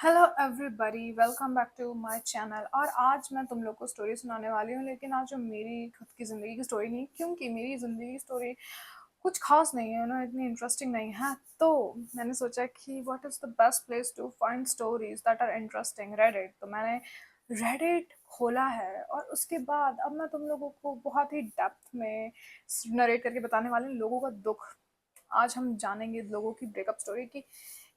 Hello everybody, welcome back to my channel. और आज मैं तुम लोग को स्टोरी सुनाने वाली हूँ, लेकिन आज जो मेरी खुद की ज़िंदगी की स्टोरी नहीं, क्योंकि मेरी ज़िंदगी की स्टोरी कुछ खास नहीं है ना, इतनी इंटरेस्टिंग नहीं है। तो मैंने सोचा कि what is the best place to find stories that are interesting, Reddit. तो मैंने रेडिट खोला है और उसके बाद अब मैं तुम लोगों को बहुत ही डेप्थ में नरेट करके बताने वाले हूँ लोगों का दुख। आज हम जानेंगे लोगों की ब्रेकअप स्टोरी की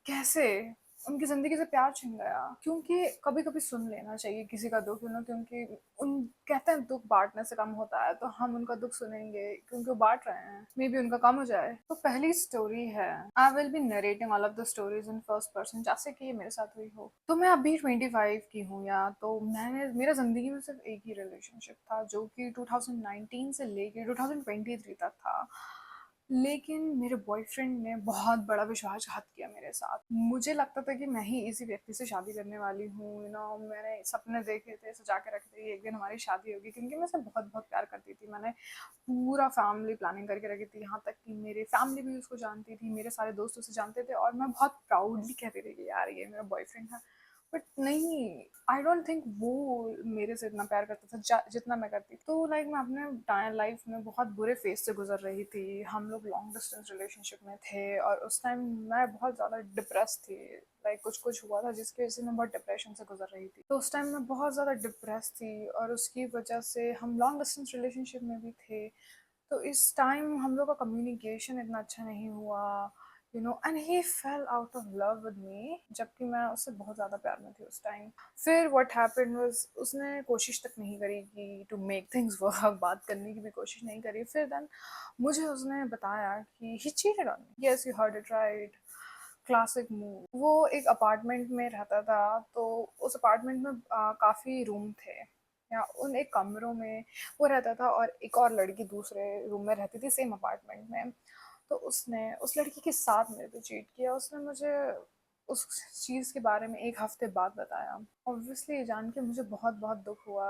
कैसे उनकी ज़िंदगी से प्यार छिन गया। क्योंकि कभी कभी सुन लेना चाहिए किसी का दुख, क्योंकि उन कहते हैं दुख बांटने से कम होता है, तो हम उनका दुख सुनेंगे क्योंकि वो बांट रहे हैं, मे बी उनका कम हो जाए। तो पहली स्टोरी है, I will be narrating all of the stories in first person, जैसे कि ये मेरे साथ हुई हो। तो मैं अभी 25 की हूँ, या तो मैंने मेरा ज़िंदगी में सिर्फ एक ही रिलेशनशिप था जो कि 2019 से लेके 2023 तक था। लेकिन मेरे बॉयफ्रेंड ने बहुत बड़ा विश्वासघात किया मेरे साथ। मुझे लगता था कि मैं ही इसी व्यक्ति से शादी करने वाली हूँ, मैंने सपने देखे थे, सजा के रखे थे, एक दिन हमारी शादी होगी, क्योंकि मैं उसे बहुत बहुत प्यार करती थी। मैंने पूरा फैमिली प्लानिंग करके रखी थी, यहाँ तक कि मेरी फैमिली भी उसको जानती थी, मेरे सारे दोस्त उसे जानते थे, और मैं बहुत प्राउडली कहती थी कि यार ये मेरा बॉयफ्रेंड है। बट नहीं, आई डोंट थिंक वो मेरे से इतना प्यार करता था जितना मैं करती। तो लाइक मैं अपने लाइफ में बहुत बुरे फेज से गुजर रही थी। हम लोग लॉन्ग डिस्टेंस रिलेशनशिप में थे और उस टाइम मैं बहुत ज़्यादा डिप्रेस थी। लाइक कुछ कुछ हुआ था जिसकी वजह से मैं बहुत डिप्रेशन से गुजर रही थी। तो उस टाइम मैं बहुत ज़्यादा डिप्रेस थी और उसकी वजह से हम लॉन्ग डिस्टेंस रिलेशनशिप में भी थे। तो इस टाइम हम लोग का कम्युनिकेशन इतना अच्छा नहीं हुआ, and he fail out of love with me, जबकि मैं उससे बहुत ज़्यादा प्यार में थी उस टाइम। फिर व्हाट हैपेंड वाज, उसने कोशिश तक नहीं करी कि टू मेक थिंग्स वर्क, बात करने की भी कोशिश नहीं करी। फिर देन मुझे उसने बताया कि ही cheated on me. Yes, you heard it right, classic move. वो एक अपार्टमेंट में रहता था, तो उस अपार्टमेंट में काफ़ी रूम थे, या उन एक कमरों में वो रहता था, और एक और लड़की दूसरे रूम में रहती थी सेम अपार्टमेंट में। तो उसने उस लड़की के साथ मेरे पे चीट किया। उसने मुझे उस चीज़ के बारे में एक हफ्ते बाद बताया। ऑब्वियसली ये जान के मुझे बहुत बहुत दुख हुआ।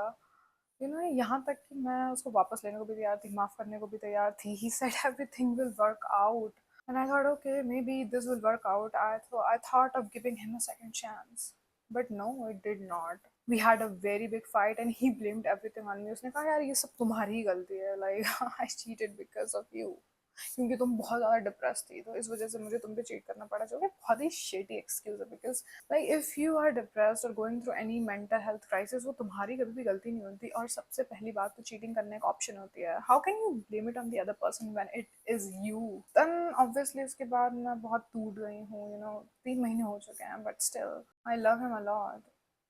यहाँ तक कि मैं उसको वापस लेने को भी तैयार थी, माफ़ करने को भी तैयार थी। ही said everything will work out, and I thought okay maybe this will work out. I thought of giving him a second chance, but no, it did not. We had a very big fight and he blamed everything on me. उसने कहा यार ये सब तुम्हारी ही गलती है, like I cheated because of you, क्योंकि तुम बहुत ज़्यादा डिप्रेस थी, तो इस वजह से मुझे तुम पे चीट करना पड़ा, जो कि बहुत ही शेटी एक्सक्यूज है। Because like if you are depressed और going through any mental health crisis, वो तुम्हारी कभी भी गलती नहीं होती। और सबसे पहली बात तो चीटिंग करने का ऑप्शन होती है। How can you blame it on the other person when it is you? Then obviously उसके बाद मैं बहुत टूट गई हूँ, 3 महीने हो चुके हैं, but still I love him a lot,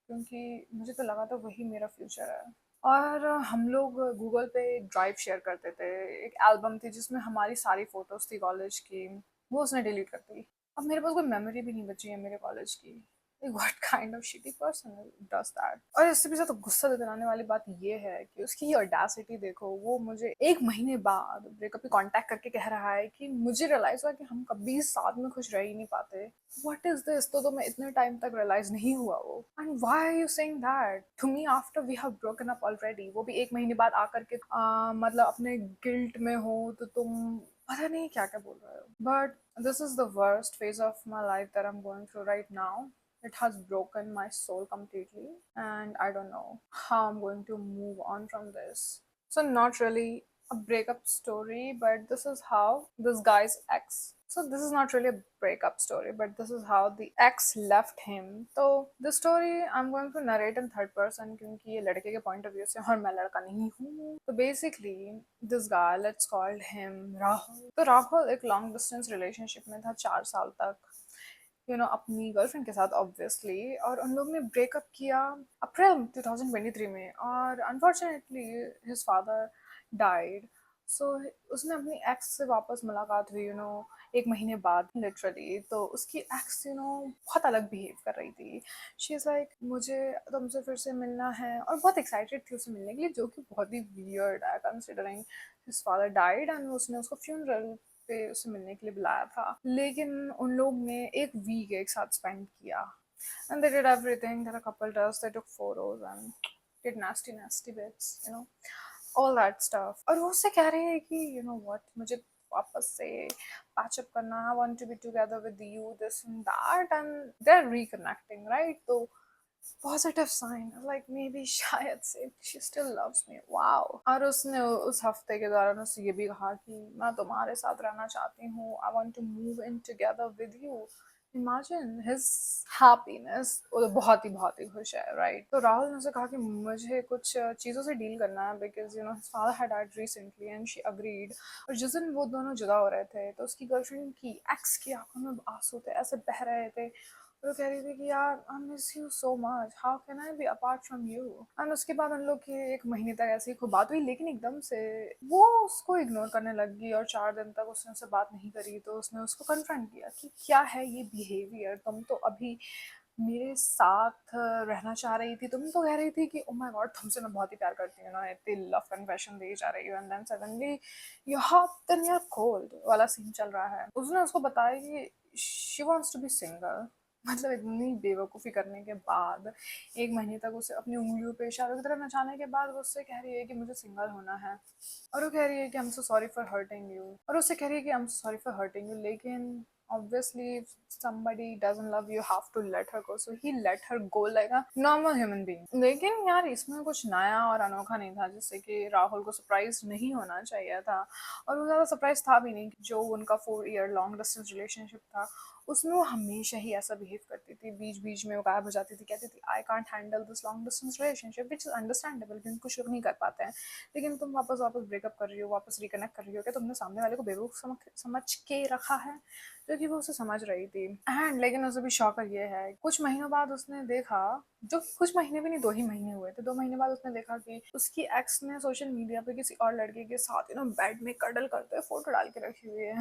क्योंकि मुझे तो लगा था वही मेरा फ्यूचर है। और हम लोग गूगल पे एक ड्राइव शेयर करते थे, एक एल्बम थी जिसमें हमारी सारी फोटोज थी कॉलेज की। वो उसने डिलीट कर दी। अब मेरे पास कोई मेमोरी भी नहीं बची है मेरे कॉलेज की। What kind of shitty person does that? और इससे भी ज्यादा गुस्सा दिलाने वाली बात ये है कि उसकी ऑडेसिटी देखो। वो मुझे 1 महीने बाद ब्रेकअप पे कांटेक्ट करके कह रहा है कि मुझे रियलाइज हुआ कि हम कभी साथ में खुश रह ही नहीं पाते। What is this? तो मैं इतने टाइम तक रियलाइज नहीं हुआ वो? And why are you saying that to me after we have broken up already? वो भी 1 महीने बाद आकर के मतलब अपने गिल्ट में हो, तो तुम पता नहीं क्या क्या बोल रहे हो। But this is the worst phase of my life that I'm going through right now. It has broken my soul completely, and I don't know how I'm going to move on from this. So, not really a breakup story, but this is how this guy's ex. So, this is not really a breakup story, but this is how the ex left him. So, this story I'm going to narrate in third person क्योंकि ये लड़के के point of view से, और मैं लड़का नहीं हूँ। तो basically, this guy, let's call him Rahul. तो राहुल एक long distance relationship में था 4 साल तक, अपनी गर्लफ्रेंड के साथ ऑब्वियसली। और उन लोग ने ब्रेकअप किया अप्रैल 2023 में, और अनफॉर्चुनेटली हिज फादर डाइड। सो उसने अपनी एक्स से वापस मुलाकात हुई 1 महीने बाद लिटरली। तो उसकी एक्स बहुत अलग बिहेव कर रही थी। शी इज़ लाइक मुझे तुमसे फिर से मिलना है, और बहुत एक्साइटेड थी उससे मिलने के लिए, जो कि बहुत ही वियर्ड है considering his father died, and उसने उसको फ्यूनरल पे उससे मिलने के लिए बुलाया था। लेकिन उन लोग ने एक वीक एक साथ स्पेंड किया, and they did everything that a couple does. They took photos and did nasty nasty bits, all that stuff. और वो उससे कह रहे हैं कि व्हाट, मुझे वापस से पैचअप करना, I want to be together with you, this and that, and they are reconnecting, right? तो positive sign, like maybe शायद से she still loves me, wow. और उसने उस हफ्ते के दौरान उससे ये भी कहा कि मैं तुम्हारे साथ रहना चाहती हूँ, I want to move in together with you. Imagine his happiness, वो तो बहुत ही खुश है, राइट? तो राहुल ने उसे कहा कि मुझे कुछ चीज़ों से डील करना है, because you know his father had died recently and she agreed. और जिस दिन वो दोनों जुदा हो रहे थे तो उसकी गर्लफ्रेंड की एक्स की आंखों में आंसू थे, ऐसे बह रहे थे। और वो कह रही थी कि यार I miss you so much, how can I be apart from you. And उसके बाद उन लोग की 1 महीने तक ऐसे ही खूब बात हुई, लेकिन एकदम से वो उसको इग्नोर करने लग गई और 4 दिन तक उसने उससे बात नहीं करी। तो उसने उसको कन्फ्रंट किया कि क्या है ये बिहेवियर, तुम तो अभी मेरे साथ रहना चाह रही थी, तुम तो कह रही थी कि ओ माय गॉड तुमसे मैं बहुत ही प्यार करती हूँ ना, इतनी लव कन्फेशन दी जा रही हूँ, and then suddenly you hot then you are cold वाला सीन चल रहा है। उसने उसको बताया कि she wants to be single. मतलब इतनी बेवकूफ़ी करने के बाद 1 महीने तक उसे अपनी उंगलियों पे इशारों की तरह नचाने के बाद वो उससे कह रही है कि मुझे सिंगल होना है। और वो कह रही है कि I am so sorry for hurting you, और उससे कह रही है कि I am sorry for hurting you, लेकिन obviously if somebody doesn't love you, you have to let her go, so he let her go like a normal human being। लेकिन यार इसमें कुछ नया और अनोखा नहीं था, जिससे कि राहुल को सरप्राइज नहीं होना चाहिए था। और वो ज़्यादा सरप्राइज था भी नहीं। जो उनका 4 ईयर लॉन्ग डिस्टेंस रिलेशनशिप था उसमें वो हमेशा ही ऐसा बिहेव करती थी, बीच बीच में वो गायब हो जाती थी, कहती थी I can't handle this long distance relationship, which is understandable क्योंकि कुछ लोग नहीं कर पाते हैं। लेकिन तुम वापस वापस ब्रेकअप कर रही हो, वापस रिकनेक्ट कर रही हो, क्या तुमने सामने वाले को बेवकूफ़ समझ के रखा है? जो कि वो उसे समझ रही थी। एंड लेकिन उसे भी शॉकर ये है, कुछ महीनों बाद उसने देखा, जो कुछ महीने भी नहीं 2 ही महीने हुए थे, 2 महीने बाद उसने देखा कि उसकी एक्स ने सोशल मीडिया पे किसी और लड़के के साथ बेड में कडल करते हुए फोटो डाल के रखी हुई है।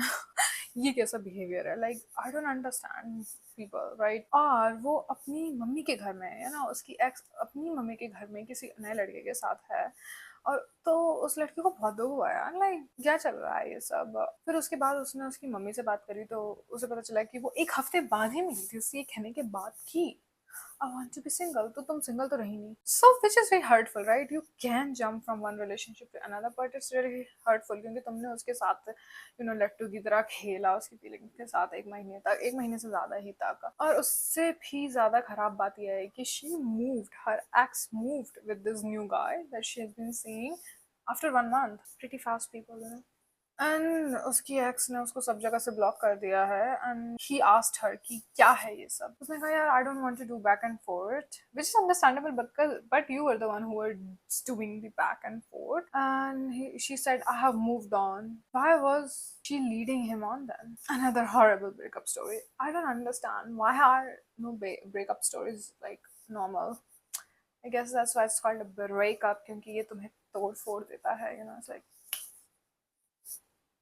ये कैसा बिहेवियर है? Like I don't understand people, right? और वो अपनी मम्मी के घर में है ना, उसकी एक्स अपनी मम्मी के घर में किसी नए लड़के के साथ है। और तो उस लड़के को बहुत दुख हुआ यार, लाइक क्या चल रहा है ये सब। फिर उसके बाद उसने उसकी मम्मी से बात करी तो उसे पता चला कि वो 1 हफ्ते बाद ही मिली थी उससे ये कहने के बाद कि I want to be single, तो तुम सिंगल तो रही नहीं। So which is very hurtful, right? You can jump from one relationship to another, but it's very hurtful क्योंकि तुमने उसके साथ लट्टू की तरह खेला उसकी फीलिंग के साथ 1 महीने तक, 1 महीने से ज्यादा ही तक। और उससे भी ज्यादा खराब बात यह है कि she moved, her ex moved with this new guy that she has been seeing after 1 month. Pretty fast people, and उसकी एक्स ने उसको सब जगह से ब्लॉक कर दिया है। एंड ही आस्क्ड हर कि क्या है ये सब। उसने कहा यार I don't want to do back and forth, which is understandable, but you were the one who were doing the back and forth, and she said I have moved on. Why was she leading him on then? Another horrible breakup story. I don't understand why are no breakup stories like normal. I guess that's why it's called a breakup, क्योंकि ये तुम्हें तोड़ फोड़ देता है, it's like